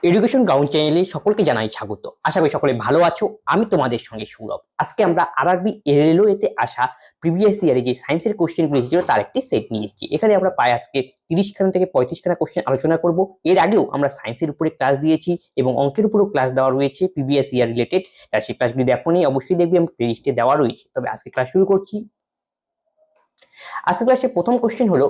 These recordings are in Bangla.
এডুকেশন গ্রাউন্ড চ্যানেলে সকলকে জানাই স্বাগত। আশা করি সকলে ভালো আছো। আমি তোমাদের সঙ্গে সৌরভ। আজকে আমরা আরআরবি রেলওয়েতে আসা প্রিভিয়াস ইয়ারে যে সায়েন্সের কোশ্চেনগুলো এসেছিল তার একটি সেট নিয়ে এসেছি। এখানে আমরা প্রায় আজকে 30খানা থেকে 35খানা কোশ্চেন আলোচনা করব। এর আগেও আমরা সায়েন্সের উপরে ক্লাস দিয়েছি এবং অঙ্কের উপরেও ক্লাস দেওয়া রয়েছে প্রিভিয়াস ইয়ার রিলেটেড। যারা সেই ক্লাসগুলি দেখোনি অবশ্যই দেখবে, আমি প্লেলিস্টে দেওয়া রয়েছে। তবে আজকে ক্লাস শুরু করছি। আজকে ক্লাসে প্রথম কোশ্চেন হলো,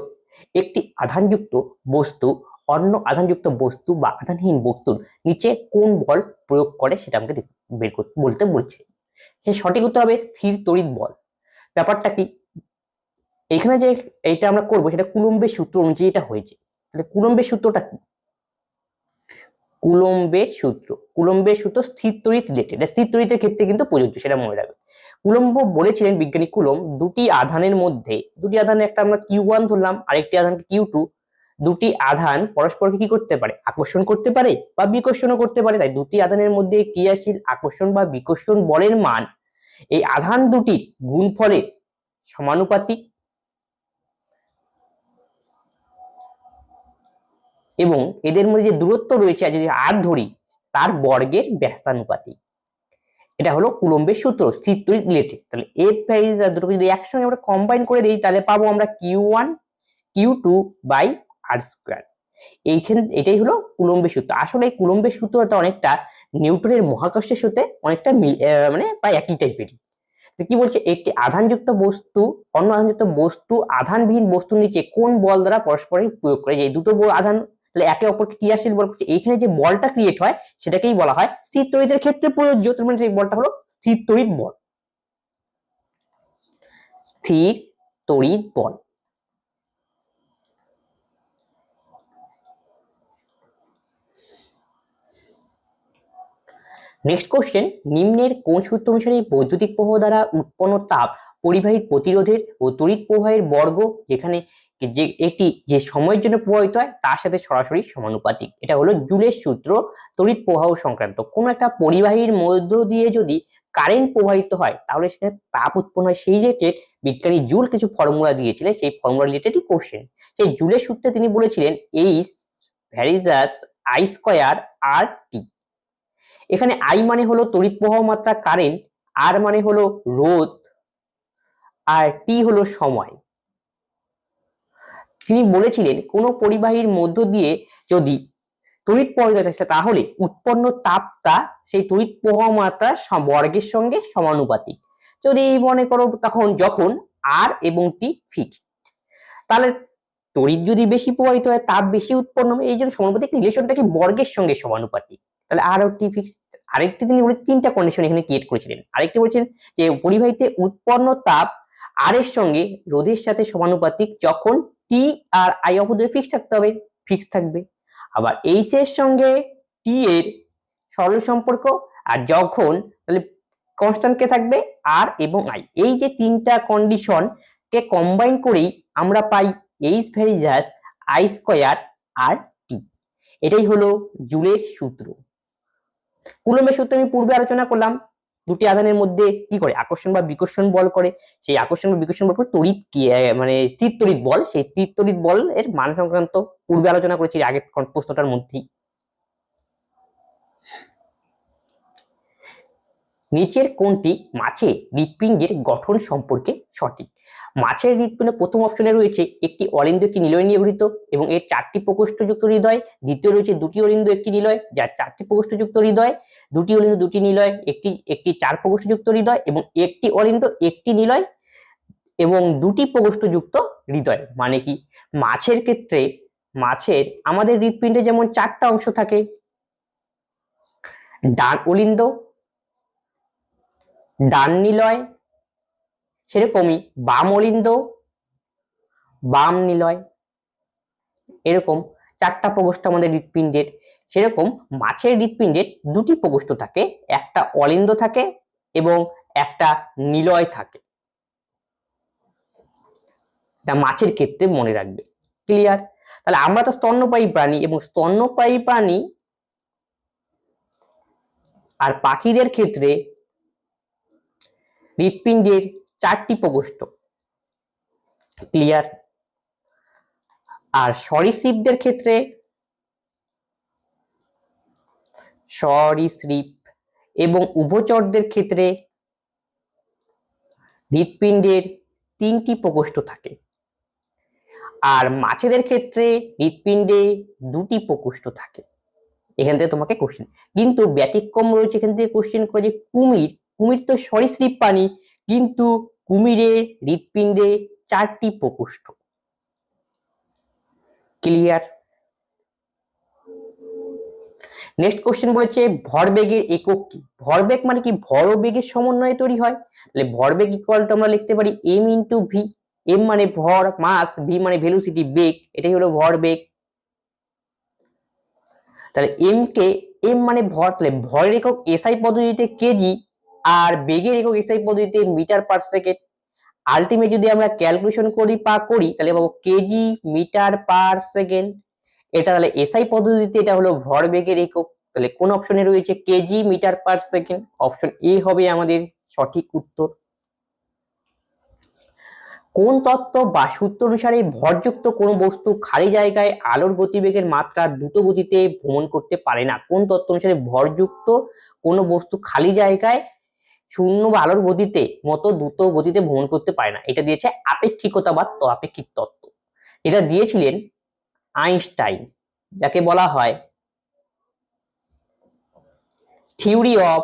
একটি আধানযুক্ত বস্তু অন্য আধানযুক্ত বস্তু বা আধানহীন বস্তুর নিচে কোন বল প্রয়োগ করে সেটা আমাকে বের করতে বলতে বলছে। সে সঠিক উত্তর হবে স্থির তড়িৎ বল। ব্যাপারটা কি, এখানে যে এইটা আমরা করবো সেটা কুলম্বের সূত্র অনুযায়ী এটা হয়েছে। তাহলে কুলম্বের সূত্রটা কি? কুলম্বের সূত্র স্থির তড়িৎ রিলেটেড, স্থির তড়িতের ক্ষেত্রে কিন্তু প্রযোজ্য, সেটা মনে রাখবে। কুলম্ব বলেছিলেন বিজ্ঞানী কুলম্ব, দুটি আধানের মধ্যে, দুটি আধানে একটা আমরা Q1 ধরলাম, আরেকটি আধানকে Q2, দুটি আধান পরস্পরকে কি করতে পারে? আকর্ষণ করতে পারে বা বিকর্ষণও করতে পারে। তাই দুটি আধানের মধ্যে ক্রিয়াশীল আকর্ষণ বা বিকর্ষণ বলের মান এই আধান দুটির গুণফলের সমানুপাতিক এবং এদের মধ্যে যে দূরত্ব রয়েছে যদি r ধরি তার বর্গের ব্যাসানুপাতিক। এটা হলো কুলম্বের সূত্র স্থির তড়িৎ রিলেটেড। তাহলে এফ ভ্যারিজ আর দুটোকে যদি একসঙ্গে আমরা কম্বাইন করে দিই তাহলে পাবো আমরা Q1 Q2 by r square. এটাই হলো কুলম্বের সূত্র। আসলে এই কুলম্বের সূত্রটা অনেকটা নিউটনের মহাকর্ষের সাথে অনেকটা মানে প্রায় একই টাইপেরই। তো কি বলছে, একটি আধানযুক্ত বস্তু অন্য আধানযুক্ত বস্তু আধানবিহীন বস্তুর নিচে কোন বল দ্বারা পরস্পরের প্রয়োগ করে। যে দুটো আধান তাহলে একে অপরকে ক্রিয়াশীল বল করছে, এইখানে যে বলটা ক্রিয়েট হয় সেটাকেই বলা হয় স্থির তড়িতের ক্ষেত্রে প্রযোজ্য। তার মানে এই বলটা হলো স্থির তড়িৎ বল। স্থির তড়িৎ বল। নেক্সট কোশ্চেন, নিম্নের কোন সূত্র অনুসারে বৈদ্যুতিক প্রবাহ দ্বারা উৎপন্ন তাপ পরিবাহীর প্রতিরোধের ও তড়িৎ প্রবাহের বর্গ যেখানে যে এটি যে সময়ের জন্য প্রবাহিত হয় তার সাথে সরাসরি সমানুপাতিক। এটা হলো জুলের সূত্র তড়িৎ প্রবাহ সংক্রান্ত। কোন একটা পরিবাহীর মধ্য দিয়ে যদি কারেন্ট প্রবাহিত হয় তাহলে সেখানে তাপ উৎপন্ন হয়। সেই রিলেটেড বিজ্ঞানী জুল কিছু ফর্মুলা দিয়েছিলেন, সেই ফর্মুলা রিলেটেডই কোশ্চেন। সেই জুলের সূত্রে তিনি বলেছিলেন এইচ ভ্যারিজাস আই স্কয়ার আর টি। এখানে আই মানে হলো তড়িৎ প্রবাহ মাত্রা কারেন্ট, আর মানে হলো রোধ, আর টি হলো সময়। তিনি বলেছিলেন কোন পরিবাহীর মধ্য দিয়ে যদি তড়িৎ প্রবাহিত হয় তাহলে উৎপন্ন তাপটা সেই তড়িৎ প্রবাহ মাত্রার বর্গের সঙ্গে সমানুপাতিক। যদি মনে করো তখন যখন আর এবং টি ফিক্সড, তাহলে তড়িৎ যদি বেশি প্রবাহিত হয় তাপ বেশি উৎপন্ন হবে। এই জন্য সমানুপাতিক রিলেশনটা কি বর্গের সঙ্গে সমানুপাতিক। তাহলে আর ও টি ফিক্সড। আরেকটি তিনি বলেছেন, তিনটা কন্ডিশন এখানে ক্রিয়েট করেছিলেন। আরেকটি বলেছেন যে পরিবাহীতে উৎপন্ন তাপ আর এর সঙ্গে রোধের সাথে সমানুপাতিক যখন টি আর আই অপোজিট ফিক্স থাকতে হবে, ফিক্স থাকবে। আবার এইচ এর সঙ্গে টি এর সরল সম্পর্ক, আর যখন তাহলে কনস্ট্যান্ট কে থাকবে আর এবং আই। এই যে তিনটা কন্ডিশন কে কম্বাইন করেই আমরা পাই এইচ ভ্যারিজাস আই স্কয়ার আর টি। এটাই হলো জুলের সূত্র। কুলম্বের সূত্র আমি পূর্বে আলোচনা করলাম, দুটি আধানের মধ্যে কি করে আকর্ষণ বা বিকর্ষণ বল করে। সেই আকর্ষণ বা বিকর্ষণ বল করে তড়িৎ কি মানে স্থির তড়িৎ বল, সেই স্থির তড়িৎ বল এর মান সংক্রান্ত পূর্বে আলোচনা করেছি আগের প্রশ্নটার মধ্যেই। নিচের কোনটি মাছের হৃৎপিণ্ডের গঠন সম্পর্কে সঠিক? মাছের হৃৎপিণ্ডে প্রথম অপশনে রয়েছে একটি অলিন্দ একটি নিলয় নিয়ে গঠিত এবং এর 4টি প্রকোষ্ঠযুক্ত হৃদয়। দ্বিতীয় রয়েছে দুটি অলিন্দ একটি নিলয় যার 4টি প্রকোষ্ঠযুক্ত হৃদয়। দুটি অলিন্দ দুটি নিলয় একটি 4 প্রকোষ্ঠযুক্ত হৃদয় এবং একটি অলিন্দ একটি নিলয় এবং দুটি প্রকোষ্ঠযুক্ত হৃদয়। মানে কি, মাছের ক্ষেত্রে আমাদের হৃৎপিণ্ডে যেমন 4টা অংশ থাকে, ডান অলিন্দ, ডান নিলয়, সেরকমই বাম অলিন্দ, বাম নিলয়, এরকম 4টা প্রকোষ্ঠ আমাদের হৃৎপিণ্ডের। সেরকম মাছের হৃৎপিণ্ডের দুটি প্রকোষ্ঠ থাকে, একটা অলিন্দ থাকে এবং একটা নিলয় থাকে। এটা মাছের ক্ষেত্রে মনে রাখবে। ক্লিয়ার? তাহলে আমরা তো স্তন্যপায়ী প্রাণী এবং স্তন্যপায়ী প্রাণী আর পাখিদের ক্ষেত্রে হৃৎপিণ্ডের 4টি প্রকোষ্ঠ। ক্লিয়ার? আর সরীসৃপদের ক্ষেত্রে সরীসৃপ এবং উভচরদের ক্ষেত্রে হৃৎপিণ্ডের 3টি প্রকোষ্ঠ থাকে, আর মাছেদের ক্ষেত্রে হৃৎপিণ্ডে 2টি প্রকোষ্ঠ থাকে। এখান থেকে তোমাকে কোশ্চেন, কিন্তু ব্যতিক্রম রয়েছে এখান থেকে কোশ্চেন করে যে কুমির তো সরীসৃপ প্রাণী, কিন্তু কুমিরের হৃৎপিণ্ডে 4টি প্রকোষ্ঠ। ক্লিয়ার? নেক্সট কোশ্চেন বলেছে ভরবেগের একক কি? ভরবেগ মানে কি? ভরবেগের সমন্বয়ে তৈরি হয়। তাহলে ভরবেগ ইকুয়াল টু আমরা লিখতে পারি m ইন্টু ভি। m মানে ভর, মাস, ভি মানে ভেলোসিটি, বেগ, এটাই হলো ভরবেগ। তাহলে m মানে ভর, তাহলে ভরের একক এসআই পদ্ধতিতে কেজি আর বেগের একক এসআই পদ্ধতিতে মিটার পার সেকেন্ড। আলটিমেট যদি আমরা ক্যালকুলেশন করি তাহলে পাবো কেজি মিটার পার সেকেন্ড। এটা তাহলে এসআই পদ্ধতিতে এটা হলো ভরবেগের একক। তাহলে কোন অপশনে রয়েছে? Kg metre per second. Option A হবে আমাদের সঠিক উত্তর। কোন তত্ত্ব বা সূত্র অনুসারে ভরযুক্ত কোনো বস্তু খালি জায়গায় আলোর গতিবেগের মাত্রা দ্রুত গতিতে ভ্রমণ করতে পারে না? কোন তত্ত্ব অনুসারে ভরযুক্ত কোনো বস্তু খালি জায়গায় শূন্য বা আলোর গতিতে মতো দ্রুত গতিতে ভ্রমণ করতে পারে না? এটা দিয়েছে আপেক্ষিকতা বা আপেক্ষিক তত্ত্ব। এটা দিয়েছিলেন আইনস্টাইন, যাকে বলা হয় থিওরি অফ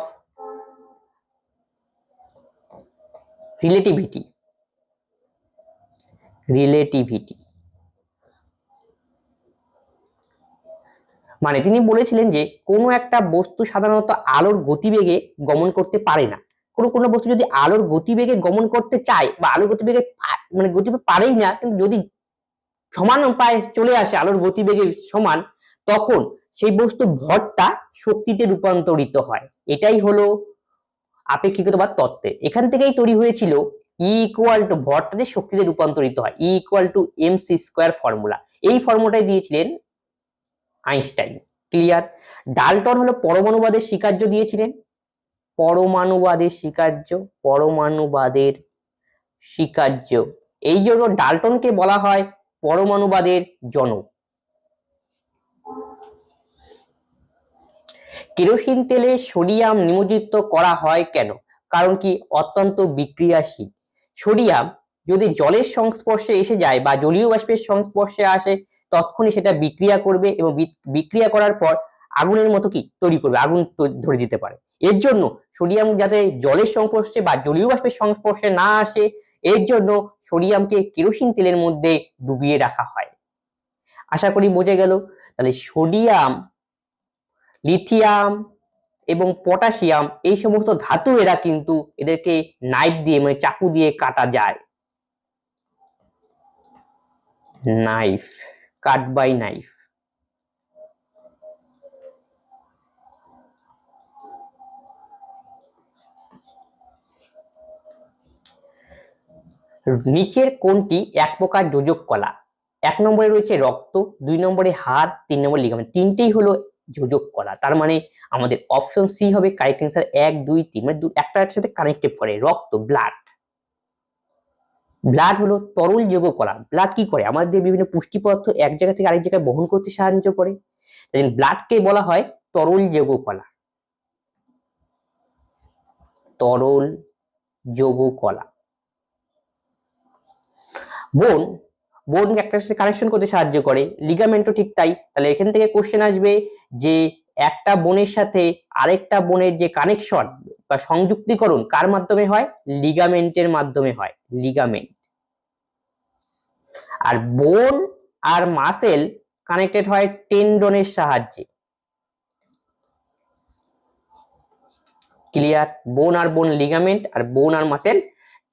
রিলেটিভিটি। মানে তিনি বলেছিলেন যে কোনো একটা বস্তু সাধারণত আলোর গতিবেগে গমন করতে পারে না। কোনো বস্তু যদি আলোর গতিবেগে গমন করতে চায় বা আলোর গতিবেগে মানে গতিবেগ পারেই না, কিন্তু যদি সমান পায় চলে আসে আলোর গতিবেগের সমান, তখন সেই বস্তু ভরটা শক্তিতে রূপান্তরিত হয়। এটাই হলো আপেক্ষিকতা বা তত্ত্বে। এখান থেকেই তৈরি হয়েছিল ই ইকুয়াল টু, ভরটাতে শক্তিতে রূপান্তরিত হয়, E equal to MC square formula. এই ফর্মুলাটাই দিয়েছিলেন আইনস্টাইন। ক্লিয়ার? ডাল্টন হলো পরমাণুবাদের স্বীকার্য দিয়েছিলেন। পরমাণুবাদের স্বীকার্য, এই জন্য ডাল্টনকে বলা হয় পরমাণুবাদের জনক। কেরোসিন তেলে সোডিয়াম নিমজ্জিত করা হয় কেন? কারণ কি? অত্যন্ত বিক্রিয়াশীল। সোডিয়াম যদি জলের সংস্পর্শে এসে যায় বা জলীয় বাষ্পের সংস্পর্শে আসে, তখনই সেটা বিক্রিয়া করবে এবং বিক্রিয়া করার পর আগুনের মতো কি তৈরি করবে, আগুন ধরে দিতে পারে। এর জন্য সোডিয়াম যাতে জলের সংস্পর্শে বা জলীয় বাষ্পের সংস্পর্শে না আসে, এর জন্য সোডিয়ামকে কেরোসিন তেলের মধ্যে ডুবিয়ে রাখা হয়। আশা করি বোঝা গেল। তাহলে সোডিয়াম, লিথিয়াম এবং পটাশিয়াম এই সমস্ত ধাতু এরা কিন্তু এদেরকে নাইফ দিয়ে মানে চাকু দিয়ে কাটা যায়। Knife, cut by knife. নিচের কোনটি এক প্রকার যোজক কলা? 1 নম্বরে রয়েছে রক্ত, 2 নম্বরে হাড়, 3 নম্বরে লিগামেন্ট। তিনটেই হলো যোজক কলা। তার মানে আমাদের অপশন সি হবে কারেক্ট অ্যান্সার। 1 2 3 মানে একটার সাথে কানেক্টেড করে। রক্ত, ব্লাড হলো তরল যৌগ কলা। ব্লাড কি করে? আমাদের বিভিন্ন পুষ্টি পদার্থ এক জায়গা থেকে আরেক জায়গায় বহন করতে সাহায্য করে। তাই ব্লাডকে বলা হয় তরল যৌগ কলা। তরল যৌগ কলা। বোন একটার সাথে কানেকশন করতে সাহায্য করে। লিগামেন্টও ঠিক তাই। তাহলে এখান থেকে কোশ্চেন আসবে যে একটা বোনের সাথে আরেকটা বোনের যে কানেকশন বা সংযুক্তিকরণ কার মাধ্যমে হয়? লিগামেন্টের মাধ্যমে হয়, লিগামেন্ট। আর বোন আর মাসেল কানেক্টেড হয় টেন্ডনের সাহায্যে। ক্লিয়ার? বোন লিগামেন্ট, আর বোন আর মাসেল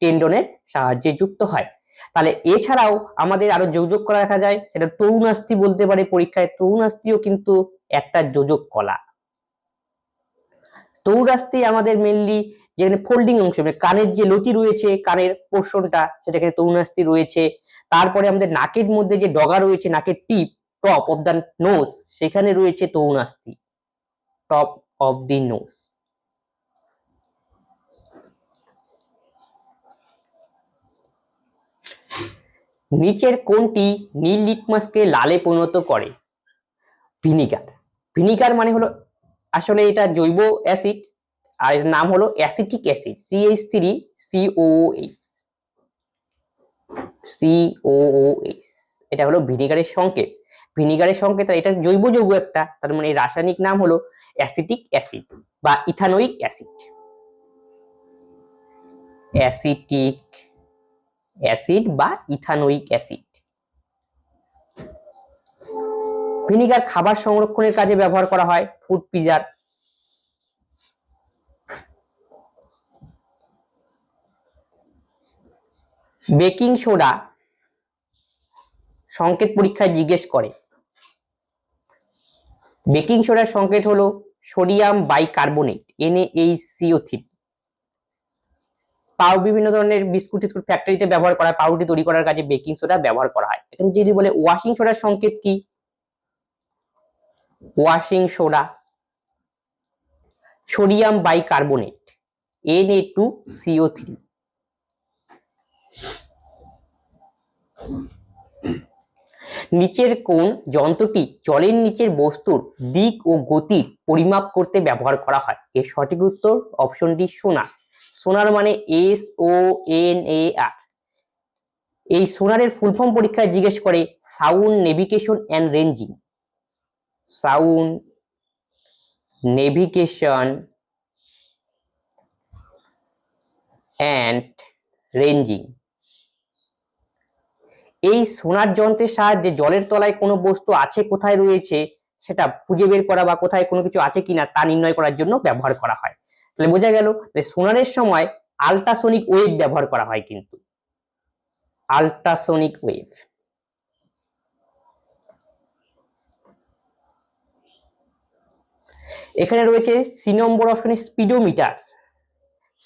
টেন্ডনের সাহায্যে যুক্ত হয়। তাহলে এছাড়াও আমাদের আরো যোজক কলা দেখা যায়, সেটা তরুণাস্থি বলতে পারে পরীক্ষায়। তরুণাস্থিও কিন্তু একটা যোজক কলা। তরুণাস্থি আমাদের মেনলি যেখানে ফোল্ডিং অংশ, মানে কানের যে লতি রয়েছে, কানের পোর্শনটা, সেটাকে তরুণাস্থি রয়েছে। তারপরে আমাদের নাকের মধ্যে যে ডগা রয়েছে, নাকের টিপ, টপ অফ দ্য নোজ, সেখানে রয়েছে তরুণাস্থি, টপ অফ দি নোজ। নিচের কোনটি নীল লিটমাসকে লালে পরিণত করে? ভিনিগার। ভিনিগার মানে হলো আসলে এটা জৈব অ্যাসিড, আর এর নাম হলো অ্যাসিটিক অ্যাসিড, CH3COOH। COOH এটা হলো ভিনেগারের সংকেত। ভিনেগারের সংকেত, এটা জৈব যৌগ একটা, তার মানে রাসায়নিক নাম হলো অ্যাসিটিক অ্যাসিড বা ইথানোয়িক অ্যাসিড। অ্যাসিটিক অ্যাসিড বা ইথানোয়িক অ্যাসিড। ভিনেগার খাবার সংরক্ষণের কাজে ব্যবহার করা হয়, ফুড প্রিজার্ভ। বেকিং সোডা সংকেত পরীক্ষায় জিজ্ঞেস করে। বেকিং সোডার সংকেত হলো সোডিয়াম বাইকার্বনেট, NaHCO3। বিভিন্ন ধরনের বিস্কুট ফ্যাক্টরিতে ব্যবহার করা হয়, পাউরুটি তৈরি করার কাজে বেকিং সোডা ব্যবহার করা হয়। এখানে যদি বলে ওয়াশিং সোডার সংকেত কি, washing soda sodium bicarbonate, Na2CO3। নিচের কোন যন্ত্রটি জলের নিচের বস্তুর দিক ও গতির পরিমাপ করতে ব্যবহার করা হয়? এর সঠিক উত্তর অপশন ডি, সোনার। সোনার মানে SONAR। এই সোনারের ফুল ফর্ম পরীক্ষায় জিজ্ঞেস করে sound navigation and ranging. Sound navigation and ranging. এই সোনার যন্ত্রের সাহায্যে জলের তলায় কোনো বস্তু আছে কোথায় রয়েছে সেটা খুঁজে বের করা বা কোথায় কোনো কিছু আছে কিনা তা নির্ণয় করার জন্য ব্যবহার করা হয়। তাহলে বোঝা গেল যে সোনারের সময় আল্ট্রাসোনিক ওয়েভ ব্যবহার করা হয়, কিন্তু আল্ট্রাসোনিক ওয়েভ। এখানে রয়েছে সি নম্বর অপশনে স্পিডোমিটার।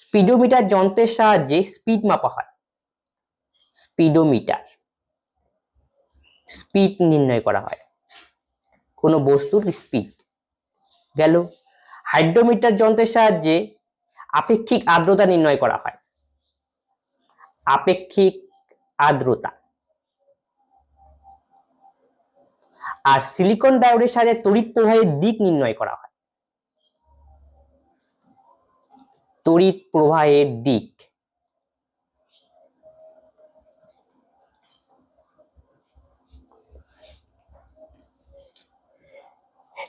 স্পিডোমিটার যন্ত্রের সাহায্যে স্পিড মাপা হয়। স্পিডোমিটার স্পিড নির্ণয় করা হয়, কোনো বস্তুর স্পিড গেল। হাইড্রোমিটার যন্ত্রের সাহায্যে আপেক্ষিক আর্দ্রতা নির্ণয় করা হয়। আপেক্ষিক আর্দ্রতা। আর সিলিকন ডায়োডের সাহায্যে তড়িৎ প্রবাহের দিক নির্ণয় করা হয়। তড়িৎ প্রবাহের দিক।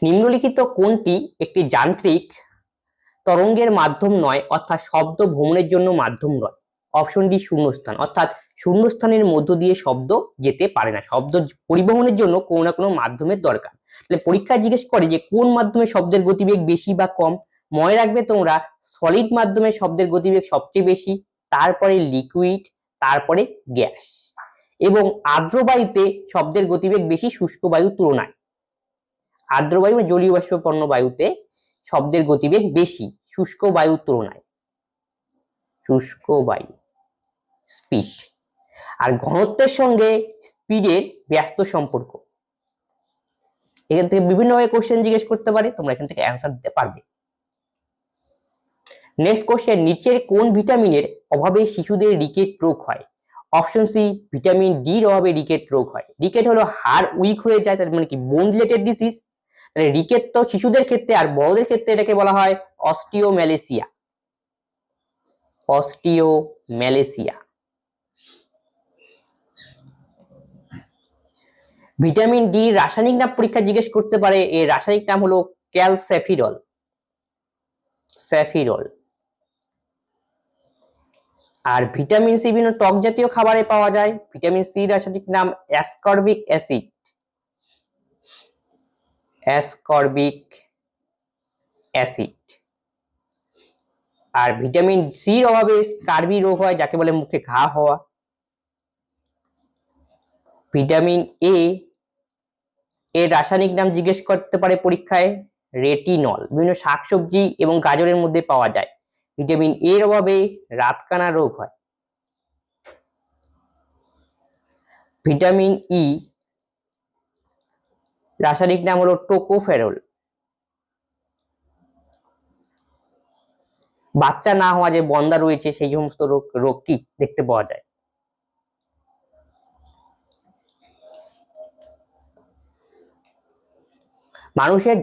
নিম্নলিখিত কোনটি একটি যান্ত্রিক তরঙ্গের মাধ্যম নয়, অর্থাৎ শব্দ ভ্রমণের জন্য মাধ্যম নয়? অপশন ডি, শূন্যস্থান। অর্থাৎ শূন্যস্থানের মধ্য দিয়ে শব্দ যেতে পারে না, শব্দ পরিবহনের জন্য কোনো না কোনো মাধ্যমের দরকার। তাহলে পরীক্ষায় জিজ্ঞেস করে যে কোন মাধ্যমে শব্দের গতিবেগ বেশি বা কম। মনে রাখবে তোমরা, সলিড মাধ্যমে শব্দের গতিবেগ সবচেয়ে বেশি, তারপরে লিকুইড, তারপরে গ্যাস। এবং আর্দ্র বায়ুতে শব্দের গতিবেগ বেশি শুষ্ক বায়ুর তুলনায়। আর্দ্র বায়ু জলীয় বাষ্পপন্ন বায়ুতে শব্দের গতিবেগ বেশি শুষ্ক বায়ুর তুলনায়। শুষ্ক বায়ু স্পিড। আর ঘনত্বের সঙ্গে স্পিডের ব্যস্ত সম্পর্ক। এখান থেকে বিভিন্নভাবে কোশ্চেন জিজ্ঞেস করতে পারে, তোমরা এখান থেকে অ্যান্সার দিতে পারবে। নেক্সট কোশ্চেন, নিচের কোন ভিটামিনের অভাবে শিশুদের রিকেট রোগ হয়? অপশন সি, ভিটামিন ডির অভাবে রিকেট রোগ হয়। রিকেট হলো হাড় উইক হয়ে যায়, তার মানে কি বোন রিলেটেড ডিজিজ। তাহলে রিকেট তো শিশুদের ক্ষেত্রে, আর বড়দের ক্ষেত্রে এটাকে বলা হয় অস্টিওম্যালেসিয়া। অস্টিওম্যালেসিয়া। ভিটামিন ডি রাসায়নিক নাম পরীক্ষা জিজ্ঞেস করতে পারে, এর রাসায়নিক নাম হলো ক্যালসিফেরল। স্যাফিরল। আর ভিটামিন সি বিভিন্ন টক জাতীয় খাবারে পাওয়া যায়। ভিটামিন সি রাসায়নিক নাম অ্যাসকর্বিক অ্যাসিড। Ascorbic acid. আর ভিটামিন সির অভাবে স্কারবি রোগ হয়, যাকে বলে মুখে ঘা হওয়া। ভিটামিন এ এর রাসায়নিক নাম জিজ্ঞেস করতে পারে পরীক্ষায়, রেটিনল। বিভিন্ন শাকসবজি এবং গাজরের মধ্যে পাওয়া যায়। ভিটামিন এর অভাবে রাতকানা রোগ হয়। ভিটামিন ই রাসায়নিক নাম হলো টোকোফেরল। বাচ্চা না হওয়া যে বন্ধা রয়েছে সেই সমস্ত রোগ কি দেখতে পাওয়া যায়। মানুষের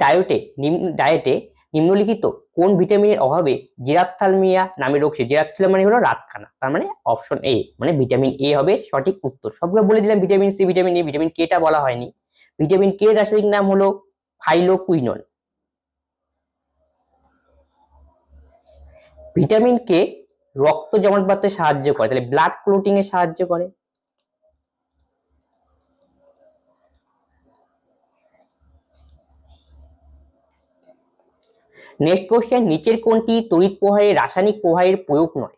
ডায়েটে নিম্নলিখিত কোন ভিটামিনের অভাবে জেরাপ্থ্যালমিয়া নামে রোগ জেরাপ্থ্যালমিয়া মানে হলো রাতকানা, তার মানে অপশন এ মানে ভিটামিন এ হবে সঠিক উত্তর। সবগুলো বলে দিলাম, vitamin C, vitamin A, vitamin K টা বলা হয়নি। ভিটামিন কে রাসায়নিক নাম হলো ফাইলোকুইনন। ভিটামিন কে রক্ত জমাট বাঁধতে সাহায্য করে, তাহলে ব্লাড ক্লটিং এ সাহায্য করে। নেক্সট কোশ্চেন, নিচের কোনটি তড়িৎ প্রবাহের রাসায়নিক প্রবাহের প্রয়োগ নয়?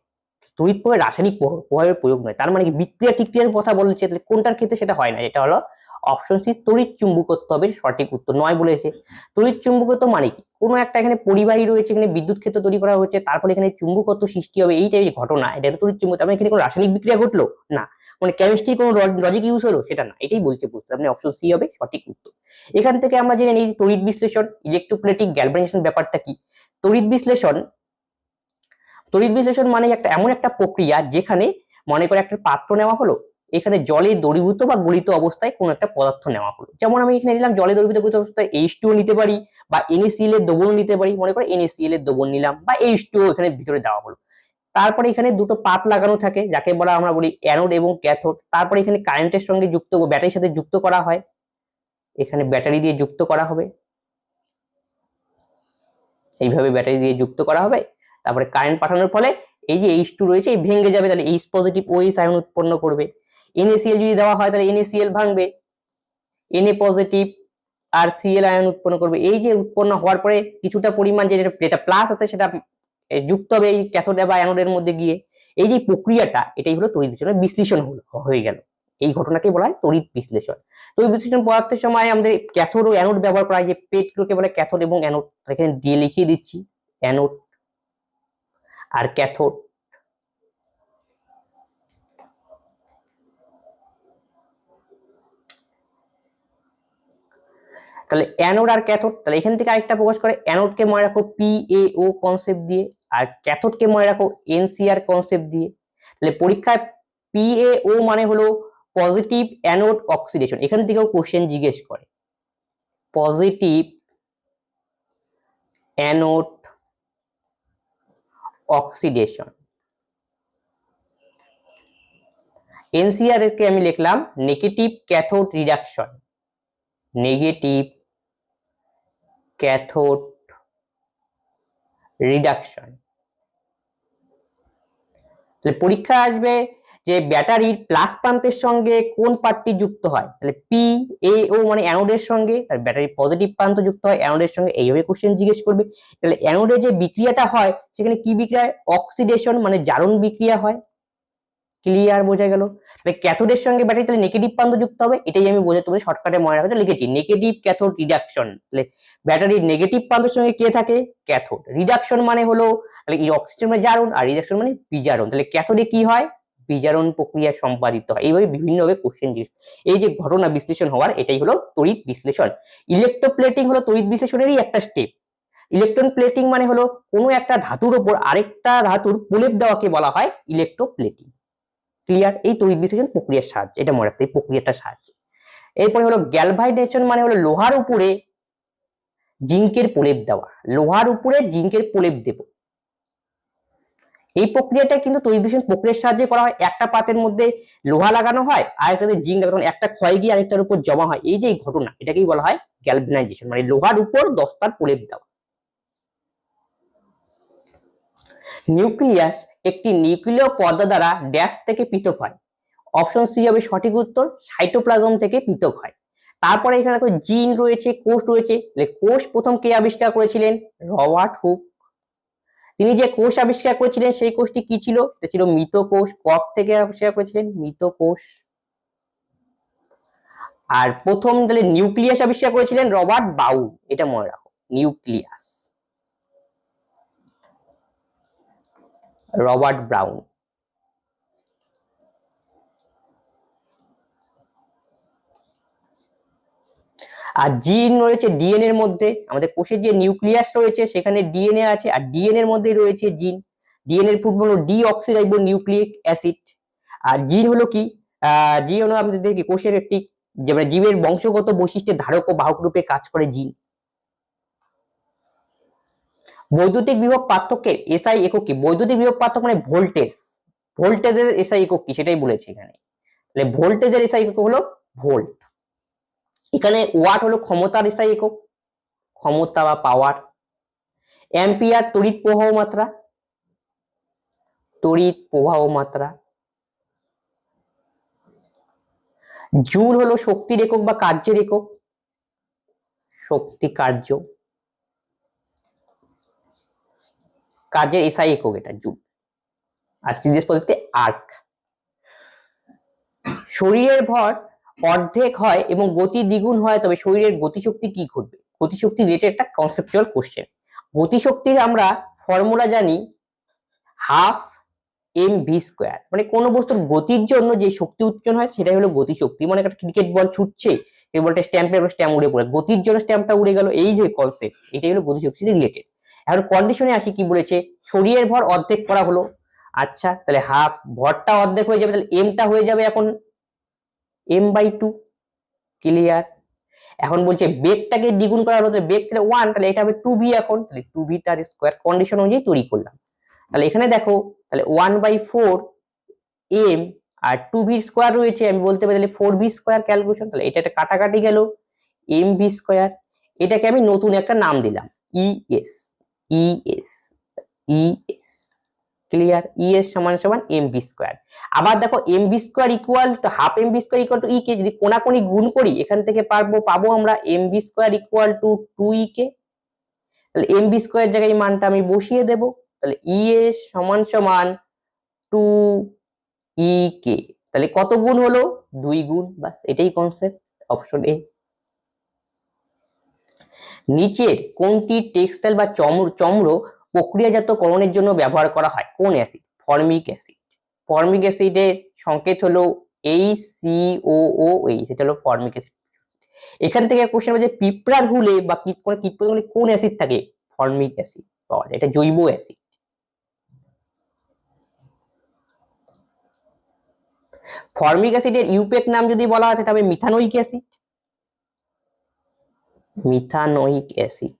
তড়িৎ প্রবাহের রাসায়নিক প্রবাহের প্রয়োগ নয়, তার মানে কি বিক্রিয়া টিক্রিয়ার কথা বলছে, তাহলে কোনটার ক্ষেত্রে সেটা হয় না? এটা হলো অপশন সি তড়িৎ চুম্বকত্ব হবে সঠিক উত্তর। নয় বলেছে। তড়িৎ চুম্বকত্ব মানে কি? কোনো একটা এখানে পরিবাহী রয়েছে, এখানে বিদ্যুৎ ক্ষেত্র তৈরি করা হচ্ছে, তারপরে এখানে চুম্বকত্ব সৃষ্টি হবে, এইটাই ঘটনা, এটা তড়িৎ চুম্বকত্ব। মানে এখানে কোনো রাসায়নিক বিক্রিয়া ঘটলো না, মানে কেমিস্ট্রি কোনো লজিক ইউজ হলো সেটা না, এটাই বলছে বুঝতে। আপনি অপশন সি হবে সঠিক উত্তর। এখান থেকে আমরা জেনে নিই তড়িৎ বিশ্লেষণ, ইলেকট্রোপ্লেটিক গ্যালভানাইজেশন ব্যাপারটা কি। তড়িৎ বিশ্লেষণ, তড়িৎ বিশ্লেষণ মানে একটা এমন একটা প্রক্রিয়া যেখানে মনে করে একটা পাত্র নেওয়া হলো, এখানে জলে দ্রবীভূত বা গলিত অবস্থায় কোনো একটা পদার্থ নেওয়া হলো, যেমন আমি এখানে নিলাম জলে দ্রবীভূত গলিত অবস্থায় H2O নিতে পারি বা NaCl এর দ্রবণ নিতে পারি, মনে করে NaCl এর দ্রবণ নিলাম বা H2O এখানে ভিতরে দেওয়া হলো। তারপরে এখানে দুটো পাত লাগানো থাকে যাকে বলা আমরা বলি অ্যানোড এবং ক্যাথোড। তারপরে এখানে কারেন্টের সঙ্গে যুক্ত, ব্যাটারির সাথে যুক্ত করা হয়, এখানে ব্যাটারি দিয়ে যুক্ত করা হবে, এইভাবে ব্যাটারি দিয়ে যুক্ত করা হবে। তারপরে কারেন্ট পাঠানোর ফলে এই যে H2 রয়েছে এই ভেঙে যাবে, তাহলে H পজিটিভ OH আয়ন উৎপন্ন করবে। NaCl যদি দেওয়া হয় তাহলে NaCl ভাঙবে, Na পজিটিভ আর Cl আয়ন উৎপন্ন করবে। এই যে উৎপন্ন হওয়ার পরে কিছুটা পরিমাণ যেটা প্লাস আছে সেটা যুক্ত হবে এই ক্যাথোড বা অ্যানোডের মধ্যে গিয়ে। এই যে প্রক্রিয়াটা, এটাই হলো তড়িৎ বিশ্লেষণ হয়ে গেল। এই ঘটনাকে বলা হয় তড়িৎ বিশ্লেষণ। তড়িৎ বিশ্লেষণ পদার্থের সময় আমাদের ক্যাথোড ও অ্যানোড ব্যবহার করা হয়, যে প্লেটগুলোকে বলে ক্যাথোড এবং অ্যানোড। এখানে দিয়ে লিখিয়ে দিচ্ছি অ্যানোড আর ক্যাথোড। তাহলে অ্যানোড আর ক্যাথোড, তাহলে এখান থেকে আরেকটা প্রকাশ করে, অ্যানোডকে মনে রাখো PaO কনসেপ্ট দিয়ে, আর ক্যাথোডকে মনে রাখো NCr কনসেপ্ট দিয়ে। তাহলে পরীক্ষায় PaO মানে হলো পজিটিভ অ্যানোড অক্সিডেশন, এখান থেকেও কোশ্চেন জিজ্ঞেস করে পজিটিভ অ্যানোড অক্সিডেশন। NCr কে আমি লিখলাম negative cathode reduction, negative cathode reduction. তাহলে পরীক্ষা আসবে যে ব্যাটারির প্লাস প্রান্তের সঙ্গে কোন পার্টটি যুক্ত হয়, তাহলে PaO মানে অ্যানোডের সঙ্গে, তার ব্যাটারির পজিটিভ প্রান্ত যুক্ত হয় অ্যানোডের সঙ্গে, এইভাবে কোশ্চেন জিজ্ঞেস করবে। তাহলে অ্যানোডে যে বিক্রিয়াটা হয় সেখানে কি বিক্রিয়া হয়? অক্সিডেশন মানে জারণ বিক্রিয়া হয়। ক্লিয়ার, বোঝা গেল? তাহলে ক্যাথোডের সঙ্গে ব্যাটারি তাহলে নেগেটিভ প্রান্ত যুক্ত হবে, এটাই আমি বোঝাতে তোমাদের শর্টকাটে মনে রাখতে লিখেছি নেগেটিভ ক্যাথোড রিডাকশন। তাহলে ব্যাটারির নেগেটিভ প্রান্তের সঙ্গে কে থাকে? ক্যাথোড। রিডাকশন মানে হলো তাহলে এই অক্সিজেন মানে জারণ আর রিডাকশন মানে বিজারণ। তাহলে ক্যাথোডে কি হয়? বিজারণ প্রক্রিয়া সম্পাদিত হয়। এইভাবে বিভিন্নভাবে কোশ্চেন জিজ্ঞেস, এই যে ঘটনা বিশ্লেষণ হওয়ার এটাই হলো তড়িৎ বিশ্লেষণ। ইলেকট্রোপ্লেটিং হলো তড়িৎ বিশ্লেষণেরই একটা স্টেপ। ইলেকট্রন প্লেটিং মানে হলো কোনো একটা ধাতুর উপর আরেকটা ধাতুর প্রলেপ দেওয়াকে বলা হয় ইলেকট্রোপ্লেটিং। ক্লিয়ার? এই তড়িৎ বিশ্লেষণ প্রক্রিয়ার সাহায্যে, এটা মনে রাখতে, এই প্রক্রিয়াটার সাহায্যে। এরপরে হলো গ্যালভানাইজেশন মানে হলো লোহার উপরে জিঙ্কের প্রলেপ দেওয়া, লোহার উপরে জিঙ্কের প্রলেপ দেব। এই প্রক্রিয়াটা কিন্তু তড়িৎ বিশ্লেষণ প্রক্রিয়ার সাহায্যে করা হয়। একটা পাতের মধ্যে লোহা লাগানো হয় আর একটাতে জিঙ্ক লাগানো, একটা ক্ষয় গিয়ে আরেকটার উপর জমা হয়, এই যে এই ঘটনা, এটাকেই বলা হয় গ্যালভানাইজেশন, মানে লোহার উপর দস্তার প্রলেপ দেওয়া। নিউক্লিয়াস একটি নিউক্লিয় পর্দা দ্বারা ড্যাশ থেকে পৃথক হয়। অপশন সি হবে সঠিক উত্তর, সাইটোপ্লাজম থেকে পৃথক হয়। তারপরে এখানে দেখো জিন রয়েছে, কোষ রয়েছে। কোষ প্রথম কে আবিষ্কার করেছিলেন? Robert Hooke. তিনি যে কোষ আবিষ্কার করেছিলেন সেই কোষটি কি ছিল? এটা ছিল মৃত কোষ। কক থেকে আবিষ্কার করেছিলেন? মৃত কোষ। আর প্রথম তাহলে নিউক্লিয়াস আবিষ্কার করেছিলেন রবার্ট বাউ, এটা মনে রাখো, নিউক্লিয়াস রবার্ট ব্রাউন। আর জিন রয়েছে ডিএনএ এর মধ্যে, আমাদের কোষের যে নিউক্লিয়াস রয়েছে সেখানে ডিএনএ আছে আর ডিএনএ এর মধ্যে রয়েছে জিন। ডিএনএ এর ফুল হলো ডিঅক্সিরাইবো নিউক্লিক অ্যাসিড। আর জিন হলো কি? জিন হলো আমাদের দেখি কোষের একটি যেমন জীবের বংশগত বৈশিষ্ট্যের ধারক ও বাহক রূপে কাজ করে জিন। বৈদ্যুতিক বিভব পার্থক্যের এসআই একক কি? বৈদ্যুতিক বিভব পার্থক্য মানে ভোল্টেজ, ভোল্টেজের এসআই একক কি সেটাই বলেছে এখানে। তাহলে ভোল্টেজের এসআই একক হলো ভোল্ট। এখানে ওয়াট হলো ক্ষমতার এসআই একক, ক্ষমতা বা পাওয়ার। অ্যাম্পিয়ার তড়িৎ প্রবাহ মাত্রা, তড়িৎ প্রবাহ মাত্রা। জুল হলো শক্তির একক বা কার্যের একক, শক্তি কার্য, কার্যের এসআই একক এটা জুল। আর সিজিএস পদ্ধতিতে আর্ক। শরীরের ভর অর্ধেক হয় এবং গতি দ্বিগুণ হয় তবে শরীরের গতিশক্তি কি ঘটবে? গতিশক্তি রিলেটেড একটা কনসেপচুয়াল কোশ্চেন। গতিশক্তির আমরা ফর্মুলা জানি হাফ এম ভি স্কোয়ার, মানে কোনো বস্তুর গতির জন্য যে শক্তি উৎপন্ন হয় সেটাই হলো গতিশক্তি। মানে একটা ক্রিকেট বল ছুটছে, এই বলটা স্ট্যাম্পের স্ট্যাম্প উড়ে পড়ে, গতির জন্য স্ট্যাম্পটা উড়ে গেল, এই যে কনসেপ্ট এটাই হলো গতিশক্তি রিলেটেড। এখন কন্ডিশনে আসি, কি বলেছে? শরীরের ভর অর্ধেক করা হলো, আচ্ছা তাহলে হাফ, ভরটা অর্ধেক হয়ে যাবে, তাহলে এমটা হয়ে যাবে এখন m/2, ক্লিয়ার। এখন বলছে বেগটাকে দ্বিগুণ করা হলো, বেগ তাহলে 1, তাহলে এটা হবে 2v, এখন তাহলে 2v তার স্কয়ার, কন্ডিশন অনুযায়ী তৈরি করলাম। তাহলে এখানে দেখো, তাহলে 1/4 m আর 2v স্কয়ার রয়েছে, আমি বলতে পারি তাহলে 4v স্কয়ার ক্যালকুলেশন, তাহলে এটা একটা কাটাকাটি গেল, mv স্কয়ার। এটাকে আমি নতুন একটা নাম দিলাম es, es, es, clear. es সমান সমান mv স্কয়ার। আবার দেখো mv square equal to half mv square equal to e কে যদি কোনাকুনি গুণ করি এখান থেকে পাবো আমরা mv square equal to 2e কে। তাহলে mv স্কয়ার জায়গায় মানটা আমি বসিয়ে দেব, তাহলে es সমান সমান 2e কে। তাহলে কত গুণ হলো? 2 গুণ, বাস এটাই কনসেপ্ট, অপশন এ। নিচের কোনটি টেক্সটাইল বা চমড় প্রক্রিয়াজাতকরণের জন্য ব্যবহার করা হয়? কোন অ্যাসিড? Formic acid. ফর্মিক অ্যাসিডের সংকেত হলো HCOOH, এটা হলো ফর্মিক অ্যাসিড। এখান থেকে কোশ্চেন হবে যে পিঁপড়ার হুলে বা কীটপতঙ্গে কোন অ্যাসিড থাকে? ফর্মিক অ্যাসিড পাওয়া যায়, এটা জৈব অ্যাসিড। ফর্মিক অ্যাসিডের ইউপেক নাম যদি বলা হয় তাহলে methanoic acid, methanoic acid.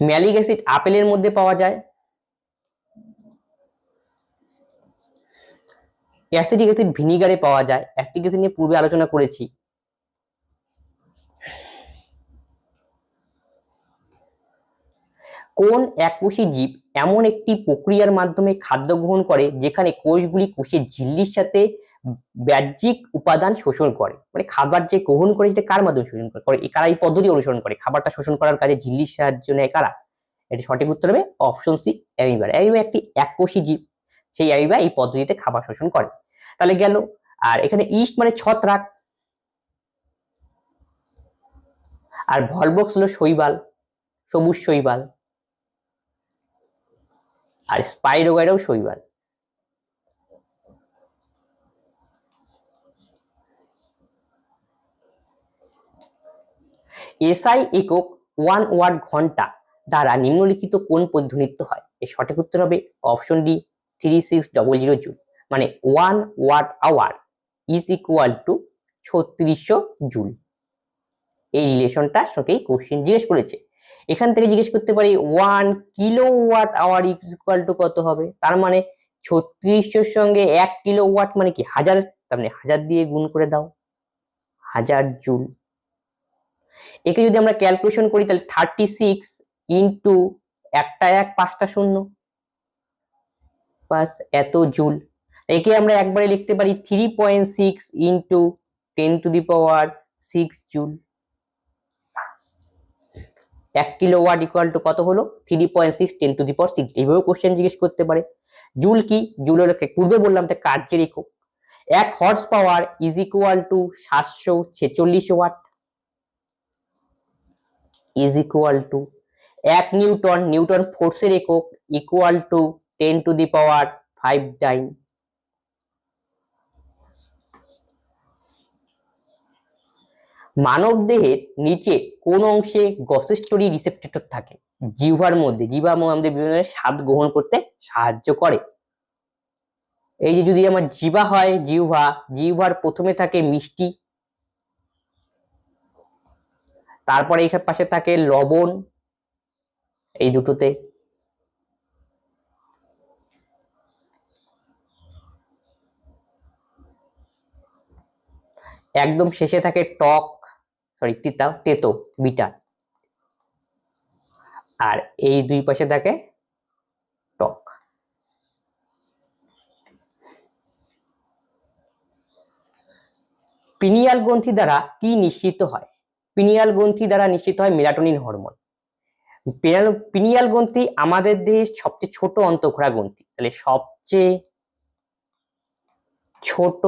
Malic acid আপেলের মধ্যে পাওয়া যায়। অ্যাসিটিক অ্যাসিড ভিনিগারে পাওয়া যায়। অ্যাসিটিক অ্যাসিড নিয়ে পূর্বে আলোচনা করেছি। কোন এককোষী জীব এমন একটি প্রক্রিয়ার মাধ্যমে খাদ্য গ্রহণ করে যেখানে কোষগুলি কোষের ঝিল্লির সাথে বাহ্যিক উপাদান শোষণ করে? মানে খাবার যে গ্রহণ করে সেটা কার মাধ্যমে শোষণ করে? কারা এই পদ্ধতি অনুসরণ করে খাবারটা শোষণ করার কাজে ঝিল্লির সাহায্য নেয় কারা? এটি সঠিক উত্তর হবে অপশন সি, অ্যামিবা। অ্যামিবা একটি এককোষী জীব, সেই অ্যামিবা এই পদ্ধতিতে খাবার শোষণ করে। তাহলে গেল। আর এখানে ইস্ট মানে ছত্রাক, আর ভলবক্স হলো শৈবাল, সবুজ শৈবাল, আর স্পাইরোগাইরাও শৈবাল। এসআই একক 1 ওয়াট ঘন্টা দ্বারা নিম্নলিখিত কোন প্রতিধ্বনিত হয়? এর সঠিক উত্তর হবে অপশন ডি, 3600 জুল। মানে 1 watt hour is equal to 3600 joule. এই রিলেশনটার সঙ্গে কোশ্চেন জিজ্ঞেস করেছে। এখান থেকে জিজ্ঞেস করতে পারি 1 kilowatt hour is equal to কত হবে? তার মানে 3600 সঙ্গে 1 কিলোওয়াট মানে কি 1000, তার মানে 1000 দিয়ে গুণ করে দাও, 1000 জুল। একে যদি আমরা ক্যালকুলেশন করি তাহলে 36 ইন্টু একটা 1 5টা 0, বাস এত জুল। একে আমরা একবারে লিখতে পারি 3.6 into 10⁶ joule. 1 kilowatt equal to কত হলো? 3.6 10⁶। এইভাবে কোশ্চেন জিজ্ঞেস করতে পারে। জুল কি? জুল হলো পূর্বে বললাম এটা কার্যের একক। 1 horsepower is equal to 746 watt is equal to 1 newton, newton ফোর্সের একক, ইকুয়াল টু 10⁵ ডাইন। মানব দেহের নিচে কোন অংশে গসেস্টরি রিসেপ্টর থাকে? জিহ্বার মধ্যে। জিহ্বা আমাদের বিভিন্ন স্বাদ গ্রহণ করতে সাহায্য করে। এই যে যদি আমার জিহ্বা হয়, জিহ্বার প্রথমে থাকে মিষ্টি, তারপরে এই পাশে থাকে লবণ, এই দুটোতে। একদম শেষে থাকে টক, সরি তেতো, বিটার। আর এই দুই পাশে থাকে টক। পিনিয়াল গ্রন্থি দ্বারা কি নিঃসৃত হয়? পিনিয়াল গ্রন্থি দ্বারা নিঃসৃত হয় মেলাটোনিন হরমোন। পিনিয়াল গ্রন্থি আমাদের দেহের সবচেয়ে ছোট অন্তঃক্ষরা গ্রন্থি। তাহলে সবচেয়ে ছোট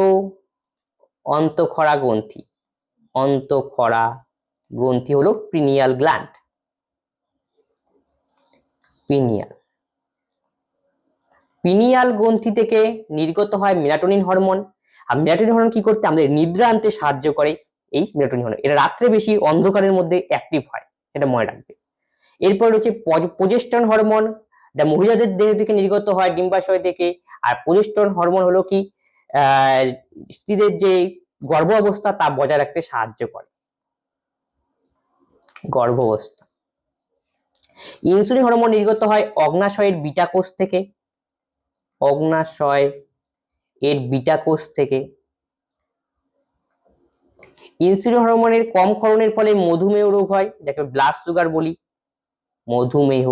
অন্তঃক্ষরা গ্রন্থি, অন্তঃক্ষরা গ্রন্থি হলো পিনিয়াল গ্ল্যান্ড। পিনিয়াল গ্রন্থি থেকে নির্গত হয় মেলাটোনিন হরমোন। আর মেলাটোনিন হরমোন কি করতে? আমাদের নিদ্রা আনতে সাহায্য করে এই মেলাটোনিন হরমোন। এটা রাত্রে বেশি অন্ধকারের মধ্যে অ্যাক্টিভ হয়, এটা মনে রাখবে। এরপর রয়েছে প্রজেস্টেরন হরমোন, এটা মহিলাদের দেহ থেকে নির্গত হয়, ডিম্বাশয় থেকে। আর প্রজেস্টেরন হরমোন হলো কি স্ত্রীদের যে গর্ভ অবস্থা তা বজায় রাখতে সাহায্য করে, গর্ভাবস্থা। ইনসুলিন হরমোন নির্গত হয় অগ্নাশয়ের বিটা কোষ থেকে, অগ্নাশয় এর বিটা কোষ থেকে। ইনসুলিন হরমোনের কম ক্ষরণের ফলে মধুমেহ রোগ হয়, যাকে ব্লাড সুগার বলি, মধুমেহ।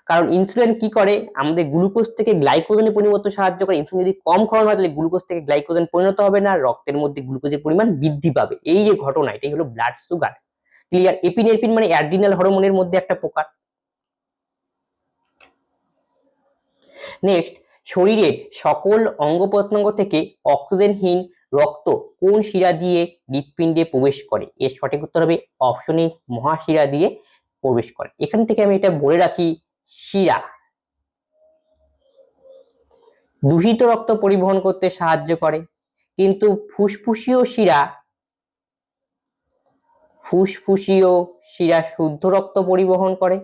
কারণ ইনসুলিন কি করে? আমাদের গ্লুকোজ থেকে গ্লাইকোজেনে পরিণত সাহায্য করে। ইনসুলিন যদি কম ক্ষরণ হয় তাহলে গ্লুকোজ থেকে গ্লাইকোজেন পরিণত হবে না, রক্তের মধ্যে গ্লুকোজের পরিমাণ বৃদ্ধি পাবে। এই যে ঘটনা, এটাই হলো ব্লাড সুগার। ক্লিয়ার? এপিনেফ্রিন মানে অ্যাড্রিনাল হরমোনের মধ্যে একটা প্রকার। নেক্সট, শরীরের সকল অঙ্গ প্রত্যঙ্গ থেকে অক্সিজেনহীন রক্ত কোন শিরা দিয়ে হৃৎপিণ্ডে প্রবেশ করে? এর সঠিক উত্তর হবে অপশন এ, মহাশিরা দিয়ে প্রবেশ করে। এখান থেকে আমি এটা বলে রাখি, শিরা দূষিত রক্ত পরিবহন করতে সাহায্য করে, কিন্তু ফুসফুসীয় শিরা শুদ্ধ রক্ত পরিবহন করে।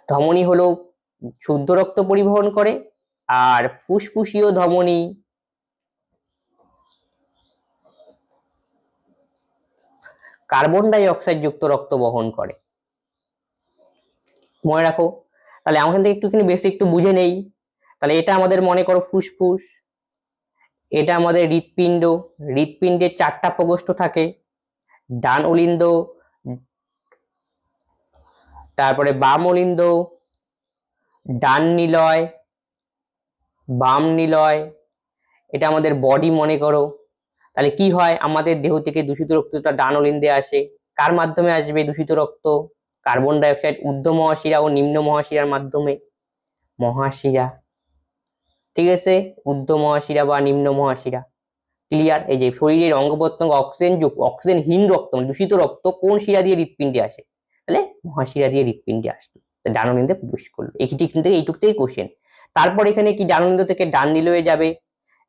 ধমনী হলো শুদ্ধ রক্ত পরিবহন করে, আর ফুসফুসীয় ধমনী কার্বন ডাই অক্সাইড যুক্ত রক্ত বহন করে। মনে রাখো। তাহলে আমাদের থেকে একটুখানি বেশি একটু বুঝে নেই। তাহলে এটা আমাদের মনে করো ফুসফুস, এটা আমাদের হৃৎপিণ্ড। হৃৎপিণ্ডের 4টা প্রকোষ্ঠ থাকে, ডান অলিন্দ, তারপরে বাম অলিন্দ, ডান নিলয়, বাম নিলয়। এটা আমাদের বডি মনে করো। তাহলে কি হয়? আমাদের দেহ থেকে দূষিত রক্তটা ডান অলিন্দে আসে। কার মাধ্যমে আসবে দূষিত রক্ত? কার্বন ডাই অক্সাইড ঊর্ধ্ব মহাশিরা ও নিম্ন মহাশিরার মাধ্যমে। মহাশিরা, ঠিক আছে, ঊর্ধ্ব মহাশিরা বা নিম্ন মহাশিরা। ক্লিয়ার? এই যে শরীরের অঙ্গ প্রত্যঙ্গ অক্সিজেনহীন রক্ত মানে দূষিত রক্ত কোন শিরা দিয়ে হৃৎপিণ্ডে আসে? তাহলে মহাশিরা দিয়ে হৃৎপিণ্ডে আসলো, ডান অলিন্দে প্রবেশ করলো। এইটুক থেকে কোশ্চেন। তারপর এখানে কি ডান অলিন্দ থেকে ডান নিলয়ে যাবে,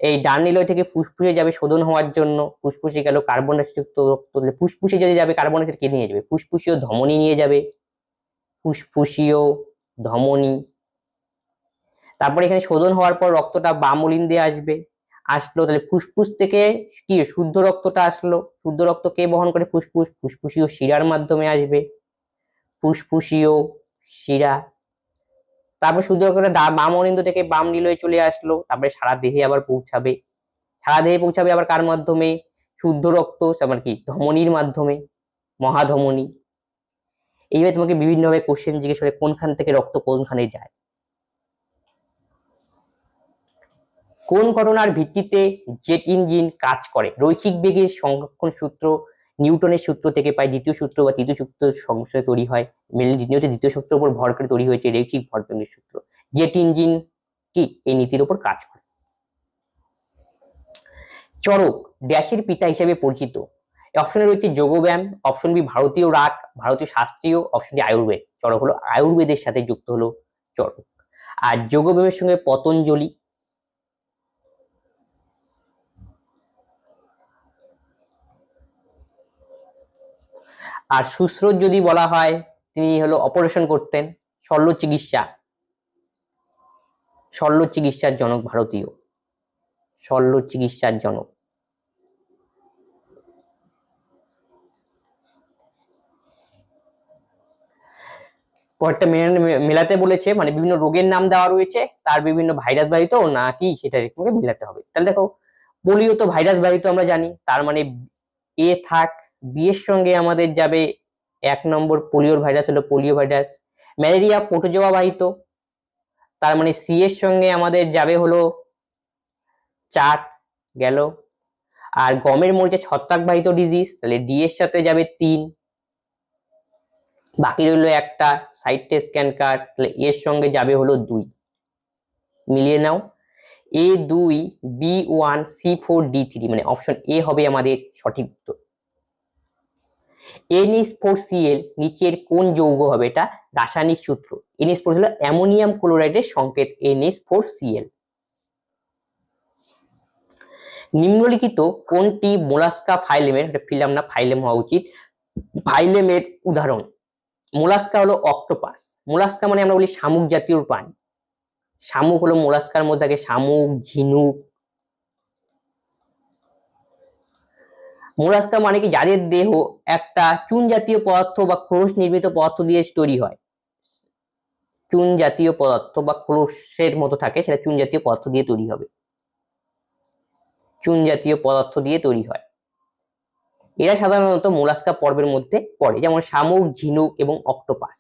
এই ডান নিলয় থেকে ফুসফুসে যাবে শোধন হওয়ার জন্য। ফুসফুসে গেল কার্বন ডাই যুক্ত রক্ত, ফুসফুসে যদি যাবে কার্বন ডাই কে নিয়ে যাবে? ফুসফুসীয় ধমনী নিয়ে যাবে, ফুসফুসীয় ধমনী। তারপর এখানে শোধন হওয়ার পর রক্তটা বাম অলিন্দে আসলো, তাহলে ফুসফুস থেকে কি শুদ্ধ রক্তটা আসলো। শুদ্ধ রক্ত কে বহন করে? ফুসফুসীয় শিরার মাধ্যমে আসবে, ফুসফুসীয় শিরা। তারপর শুদ্ধ রক্তটা বাম অলিন্দ থেকে বাম নিলয়ে চলে আসলো, তারপরে সারা দেহে আবার পৌঁছাবে। সারা দেহে পৌঁছাবে আবার কার মাধ্যমে? শুদ্ধ রক্ত মানে কি ধমনীর মাধ্যমে, মহাধমনী। এইভাবে তোমাকে বিভিন্ন ভাবে কোশ্চেন জিজ্ঞেস করে কোনখান থেকে রক্ত কোনখানে যায়। কোন ঘটনার ভিত্তিতে জেট ইঞ্জিন কাজ করে? রৈখিক বেগের সংরক্ষণ সূত্র নিউটনের সূত্র থেকে পাই, দ্বিতীয় সূত্র বা তৃতীয় সূত্র সংশ্লেষে তৈরি হয়। দ্বিতীয় সূত্রের উপর ভর করে তৈরি হয়েছে রৈখিক ভরবেগের সূত্র। জেট ইঞ্জিন কি এই নীতির উপর কাজ করে। চরক ড্যাশের পিতা হিসেবে পরিচিত? অপশনে রয়েছে যোগব্যায়াম, অপশন বি ভারতীয় রাগ, ভারতীয় শাস্ত্রীয়, অপশন ডি আয়ুর্বেদ। চরক হলো আয়ুর্বেদের সাথে যুক্ত হলো চরক। আর যোগব্যায়ামের সঙ্গে পতঞ্জলি। আর সুশ্রুত যদি বলা হয়, তিনি হলো অপারেশন করতেন, শল্য চিকিৎসার জনক ভারতীয়, শল্য চিকিৎসার জনক। পরেরটা মেলাতে বলেছে, মানে বিভিন্ন রোগের নাম দেওয়া রয়েছে, তার বিভিন্ন ভাইরাস বাহিত নাকি সেটা একটু মেলাতে হবে। তাহলে দেখো পোলিও তো ভাইরাস বাহিত আমরা জানি, তার মানে এ থাক, বি এর সঙ্গে আমাদের যাবে 1 নম্বর পোলিওর ভাইরাস হলো পোলিও ভাইরাস। ম্যালেরিয়া প্রোটোজোয়া বাহিত, তার মানে সি এর সঙ্গে আমাদের যাবে হলো 4 গেল। আর গমের মরিচে ছত্রাক বাহিত ডিজিজ, তাহলে ডি এর সাথে যাবে 3, বাকি রইলো একটা সাইট টেস্ট স্ক্যান কার্ড, তাহলে এর সঙ্গে যাবে হলো 2। মিলিয়ে নাও, A2B1C4D3, মানে অপশন এ হবে আমাদের সঠিক উত্তর। NH4Cl নিচের কোন যৌগ হবে? এটা রাসায়নিক সূত্র। NH4 হলো অ্যামোনিয়াম ক্লোরাইডের সংকেত NH4Cl। নিম্নলিখিত কোনটি মোলাস্কা ফাইলেমের, এটা ফিলাম না, ফাইলেম হওয়া উচিত, ফাইলেমের উদাহরণ? মোলাস্কা হলো অক্টোপাস। মোলাস্কা মানে আমরা বলি শামুক জাতীয় প্রাণী। শামুক হলো মোলাস্কার মধ্যে থাকে, শামুক, ঝিনুক। মোলাস্কা মানে কি? যাদের দেহ একটা চুন জাতীয় পদার্থ বা খোলস নির্মিত পদার্থ দিয়ে তৈরি হয়। চুন জাতীয় পদার্থ বা খোলসের মতো থাকে, সেটা চুন জাতীয় পদার্থ দিয়ে তৈরি হবে। চুন জাতীয় পদার্থ দিয়ে তৈরি হয়। এরা সাধারণত মোলাস্কা পর্বের মধ্যে পড়ে, যেমন শামুক, ঝিনুক এবং অক্টোপাস।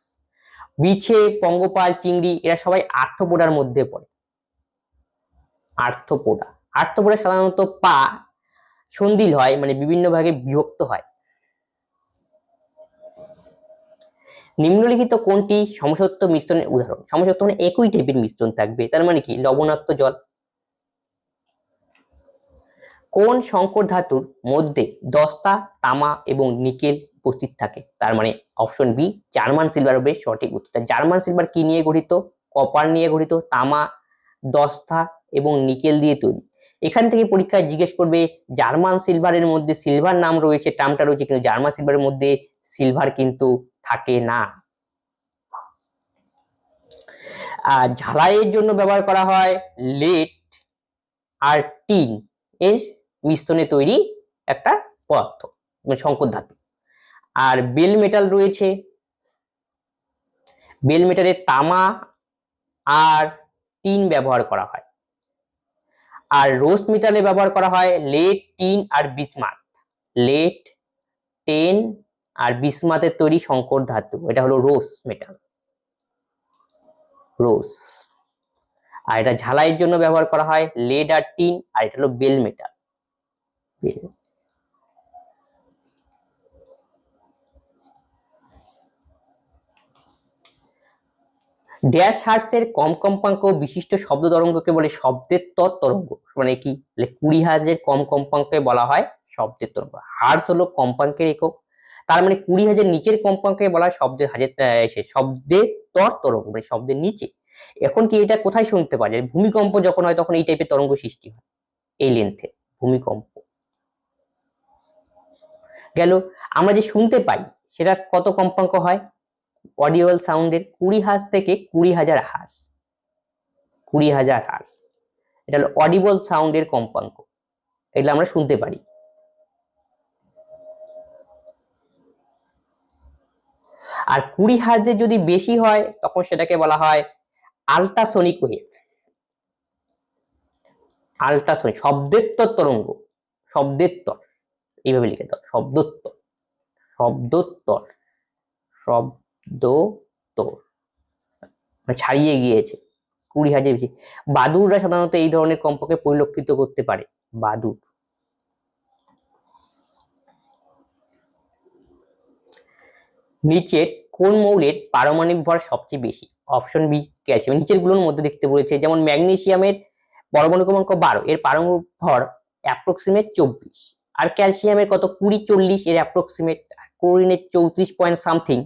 বিছে, পঙ্গপাল, চিংড়ি এরা সবাই আর্থ্রোপোডার মধ্যে পড়ে। আর্থ্রোপোডা, আর্থ্রোপোডা সাধারণত পা সন্ধিল হয়, মানে বিভিন্ন ভাগে বিভক্ত হয়। নিম্নলিখিত কোনটি সমসত্ব মিশ্রণের উদাহরণ? সমসত্ব মানে একই টাইপের মিশ্রণ থাকবে, তার মানে কি? লবণাক্ত জল। কোন সংকর ধাতুর মধ্যে দস্তা, তামা এবং নিকেল উপস্থিত থাকে? তার মানে অপশন বি জার্মান সিলভার হবে সঠিক উত্তর। জার্মান সিলভার কি নিয়ে গঠিত? কপার নিয়ে গঠিত, তামা, দস্তা এবং নিকেল দিয়ে তৈরি। এখান থেকে পরীক্ষায় জিজ্ঞেস করবে জার্মান সিলভারের মধ্যে সিলভার নাম রয়েছে, টার্মটা রয়েছে, কিন্তু জার্মান সিলভারের মধ্যে সিলভার কিন্তু থাকে না। আর ঝালাইয়ের জন্য ব্যবহার করা হয় লেড আর টিন এর মিশ্রণে তৈরি একটা পদার্থ, সংকর ধাতু। আর বেল মেটাল রয়েছে, বেল মেটালে তামা আর টিন ব্যবহার করা হয়। আর রোস্ট মেটালে ব্যবহার করা হয় লেড, টিন আর বিসমাথ। লেড, টিন আর বিসমাথের তৈরি সংকর ধাতু, এটা হলো রোস্ট মেটাল, রোস। আর এটা ঝালাইয়ের জন্য ব্যবহার করা হয় লেড আর টিন, আর এটা হলো বেল মেটাল। ড্যাশ হার্টসের কম কম্পাঙ্ক বিশিষ্ট শব্দ তরঙ্গকে বলে শব্দের তরঙ্গ। মানে কি? 20 হার্টজের কম কম্পাঙ্ককে বলা হয় শব্দের তরঙ্গ। হার্টস হলো কম্পাঙ্কের একক, তার মানে 20 হার্টজের নিচের কম্পাঙ্ককে বলা হয় শব্দের শব্দের তরঙ্গ, মানে শব্দের নিচে। এখন কি এটা কোথায় শুনতে পাওয়া যায়? ভূমিকম্প যখন হয় তখন এই টাইপের তরঙ্গ সৃষ্টি হয়, এই লেন্থে ভূমিকম্প গেল। আমরা যে শুনতে পাই সেটা কত কম্পাঙ্ক হয়? অডিওয়াল সাউন্ডের 20 হার্জ থেকে 20,000 হার্জ, 20,000 হার্জ। এটা হলো অডিবল সাউন্ডের কম্পাঙ্ক, এগুলো আমরা শুনতে পারি। আর 20 হার্জের যদি বেশি হয় তখন সেটাকে বলা হয় আল্ট্রাসনিক ওয়েভ। আল্ট্রাসনিক শব্দের তরঙ্গ, শব্দের তর, এইভাবে লিখে দাও, শব্দোত্তর, শব্দোত্তর, শব্দোত্তর, মানে ছাড়িয়ে গিয়েছে 20 হার্জের বেশি। বাদুড়রা সাধারণত এই ধরনের কম্পকে পরিলক্ষিত করতে পারে, বাদুড়। নিচের কোন মৌলের পারমাণবিক ভর সবচেয়ে বেশি? Option B calcium. নিচের গুলোর মধ্যে দেখতে বলেছে, যেমন ম্যাগনেসিয়ামের পরমাণু ক্রমাঙ্ক 12, এর পারমাণবিক ভর অ্যাপ্রক্সিমেট 24। আর ক্যালসিয়ামের কত? 20, 40, এর অ্যাপ্রক্সিমেট। ক্লোরিনের 34 পয়েন্ট সামথিং,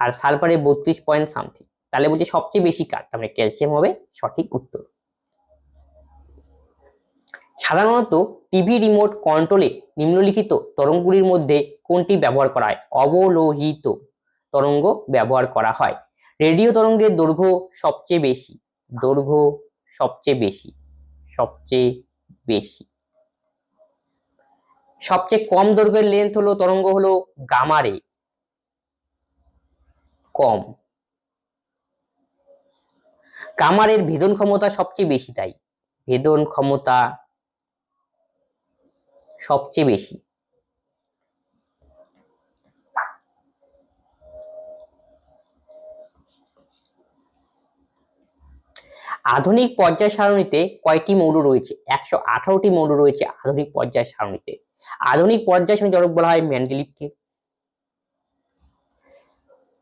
আর সালফারের 32 পয়েন্ট সামথিং। তাহলে বলছে সবচেয়ে বেশি কার? তার মানে ক্যালসিয়াম হবে সঠিক উত্তর। সাধারণত টিভি রিমোট কন্ট্রোলে নিম্নলিখিত তরঙ্গগুলির মধ্যে কোনটি ব্যবহার করা হয়? অবলোহিত তরঙ্গ ব্যবহার করা হয়। রেডিও তরঙ্গের দৈর্ঘ্য সবচেয়ে বেশি, দৈর্ঘ্য সবচেয়ে বেশি, সবচেয়ে বেশি। সবচেয়ে কম দৈর্ঘ্যের লেন্থ হলো তরঙ্গ হলো গামা রে, কম। কামারের ভেদন ক্ষমতা সবচেয়ে বেশি, তাই ভেদন ক্ষমতা সবচেয়ে বেশি। আধুনিক পর্যায় সারণীতে কয়টি মৌল রয়েছে? 118টি মৌল রয়েছে আধুনিক পর্যায় সারণীতে। আধুনিক পর্যায় সারণী জনক বলা হয় মেন্ডেলিভকে।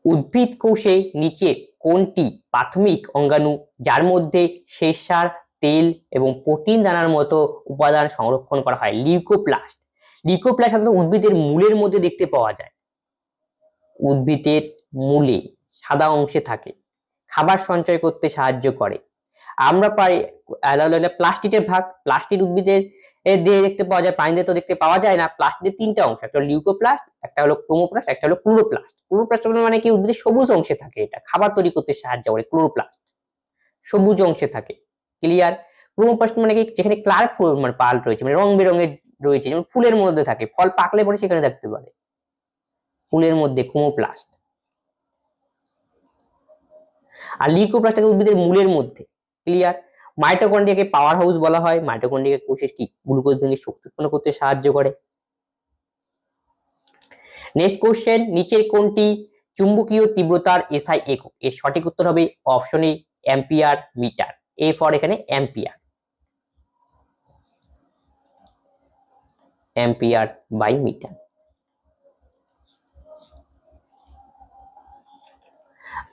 উদ্ভিদ কোষে নিচের কোনটি প্রাথমিক অঙ্গাণু যার মধ্যে শ্বেতসার, তেল এবং প্রোটিন দানার মতো উপাদান সংরক্ষণ করা হয়? লিউকোপ্লাস্ট। লিউকোপ্লাস্ট সাধারণত উদ্ভিদের মূলের মধ্যে দেখতে পাওয়া যায়। উদ্ভিদের মূলে সাদা অংশে থাকে, খাবার সঞ্চয় করতে সাহায্য করে। আমরা পাই প্লাস্টিকের ভাগ। প্লাস্টিক উদ্ভিদের দেহে দেখতে পাওয়া যায়, প্রাণীদের তো দেখতে পাওয়া যায় না। প্লাস্টিকের তিনটা অংশ, একটা লিউকোপ্লাস্ট, একটা হলো ক্রোমোপ্লাস্ট, একটা হলো ক্লোরোপ্লাস্ট। ক্লোরোপ্লাস্ট মানে কি? উদ্ভিদের সবুজ অংশে থাকে, এটা খাবার তৈরি করতে সাহায্য করে। ক্লোরোপ্লাস্ট সবুজ অংশে থাকে। ক্লিয়ার? ক্রোমোপ্লাস্ট মানে কি? যেখানে ক্লার্ক মানে পাল রয়েছে, মানে রং বেরঙের রয়েছে, যেমন ফুলের মধ্যে থাকে, ফল পাকলে পরে সেখানে থাকতে পারে, ফুলের মধ্যে ক্রোমোপ্লাস্ট। আর লিউকোপ্লাস্ট থাকে উদ্ভিদের মূলের মধ্যে। ক্লিয়ার? মাইটোকন্ড্রিয়াকে পাওয়ার হাউস বলা হয়। মাইটোকন্ড্রিয়া কোষের কি গ্লুকোজ ভেঙে শক্তি উৎপন্ন করতে সাহায্য করে। নেক্সট কোশ্চেন, নিচের কোনটি চুম্বকীয় তীব্রতার এসআই একক? এর সঠিক উত্তর হবে option A, ampere metre. A for এখানে অ্যাম্পিয়ার, অ্যাম্পিয়ার বাই মিটার।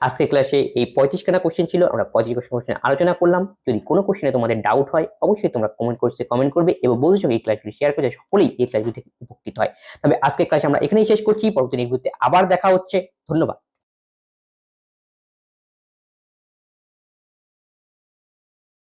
আজকের ক্লাসে এই 35খানা কোশ্চেন ছিল, আমরা 35 কোশ্চেন আলোচনা করলাম। যদি কোনো কোশ্চেনে তোমাদের ডাউট হয় অবশ্যই তোমরা কমেন্ট করবে এবং বন্ধুদের সঙ্গে এই ক্লাসগুলি শেয়ার করে সকলেই এই ক্লাসগুলি থেকে উপকৃত হয়। তবে আজকের ক্লাসে আমরা এখানেই শেষ করছি, পরবর্তী ভিডিওতে আবার দেখা হচ্ছে। ধন্যবাদ।